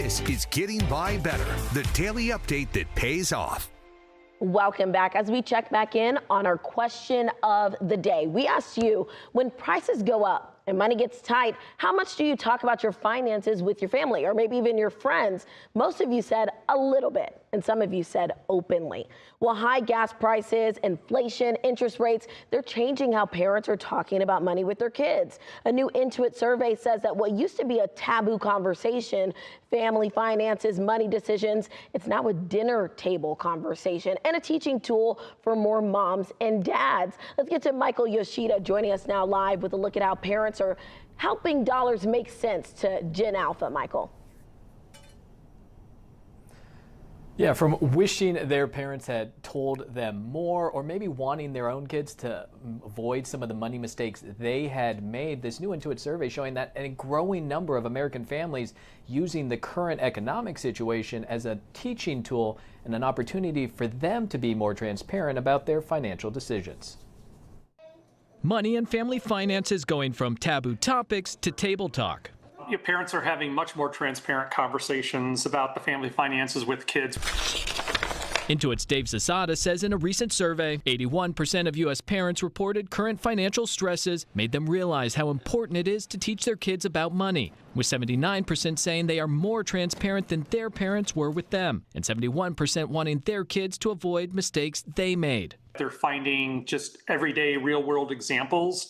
This is Getting By Better, the daily update that pays off. Welcome back. As we check back in on our question of the day, we asked you, when prices go up and money gets tight, how much do you talk about your finances with your family or maybe even your friends? Most of you said a little bit, and some of you said openly. Well, high gas prices, inflation, interest rates, they're changing how parents are talking about money with their kids. A new Intuit survey says that what used to be a taboo conversation, family finances, money decisions, it's now a dinner table conversation and a teaching tool for more moms and dads. Let's get to Michael Yoshida joining us now live with a look at how parents are helping dollars make sense to Gen Alpha. Michael. Yeah, from wishing their parents had told them more or maybe wanting their own kids to avoid some of the money mistakes they had made, this new Intuit survey showing that a growing number of American families using the current economic situation as a teaching tool and an opportunity for them to be more transparent about their financial decisions. Money and family finances going from taboo topics to table talk. Your parents are having much more transparent conversations about the family finances with kids. Intuit's Dave Zasada says in a recent survey, 81% of U.S. parents reported current financial stresses made them realize how important it is to teach their kids about money, with 79% saying they are more transparent than their parents were with them, and 71% wanting their kids to avoid mistakes they made. They're finding just everyday real-world examples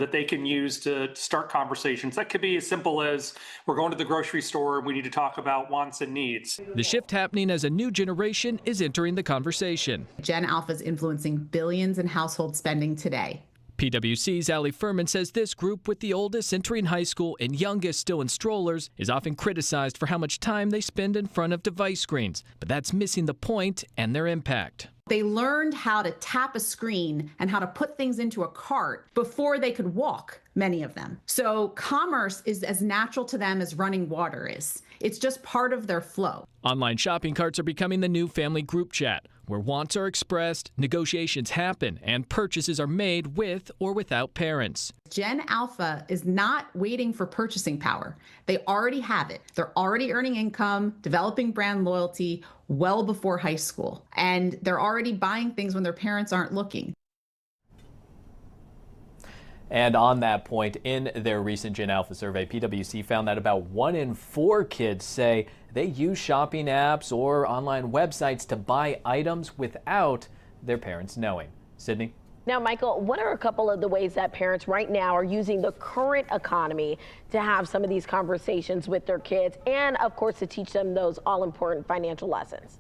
that they can use to start conversations. That could be as simple as we're going to the grocery store and we need to talk about wants and needs. The shift happening as a new generation is entering the conversation. Gen Alpha is influencing billions in household spending today. PwC's Ali Furman says this group, with the oldest entering high school and youngest still in strollers, is often criticized for how much time they spend in front of device screens. But that's missing the point and their impact. They learned how to tap a screen and how to put things into a cart before they could walk, many of them. So commerce is as natural to them as running water is. It's just part of their flow. Online shopping carts are becoming the new family group chat, where wants are expressed, negotiations happen, and purchases are made with or without parents. Gen Alpha is not waiting for purchasing power. They already have it. They're already earning income, developing brand loyalty well before high school. And they're already buying things when their parents aren't looking. And on that point, in their recent Gen Alpha survey, PwC found that about 1 in 4 kids say they use shopping apps or online websites to buy items without their parents knowing. Sydney? Now, Michael, what are a couple of the ways that parents right now are using the current economy to have some of these conversations with their kids and, of course, to teach them those all-important financial lessons?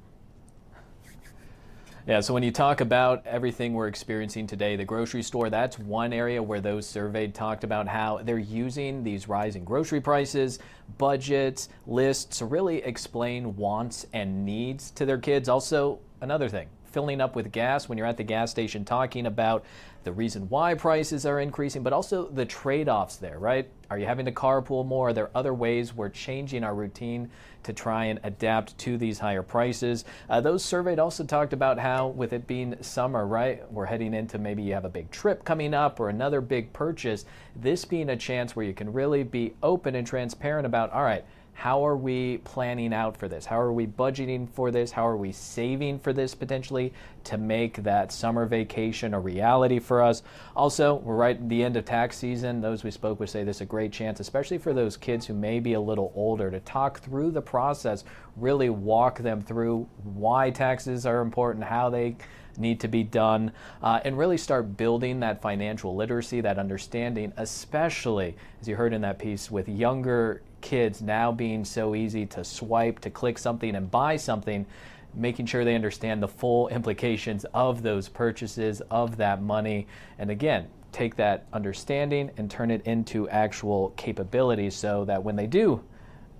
Yeah, so when you talk about everything we're experiencing today, the grocery store, that's one area where those surveyed talked about how they're using these rising grocery prices, budgets, lists to really explain wants and needs to their kids. Also, another thing, filling up with gas when you're at the gas station, talking about the reason why prices are increasing, but also the trade-offs there, right? Are you having to carpool more? Are there other ways we're changing our routine to try and adapt to these higher prices? Those surveyed also talked about how, with it being summer, right, we're heading into maybe you have a big trip coming up or another big purchase, this being a chance where you can really be open and transparent about, all right, how are we planning out for this? How are we budgeting for this? How are we saving for this potentially to make that summer vacation a reality for us? Also, we're right at the end of tax season. Those we spoke with say this is a great chance, especially for those kids who may be a little older, to talk through the process, really walk them through why taxes are important, how they need to be done, and really start building that financial literacy, that understanding, especially, as you heard in that piece, with younger kids now being so easy to swipe, to click something and buy something, making sure they understand the full implications of those purchases, of that money, and again, take that understanding and turn it into actual capabilities so that when they do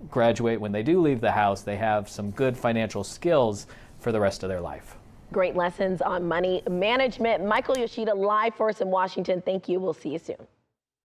graduate, when they do leave the house, they have some good financial skills for the rest of their life. Great lessons on money management. Michael Yoshida live for us in Washington. Thank you. We'll see you soon.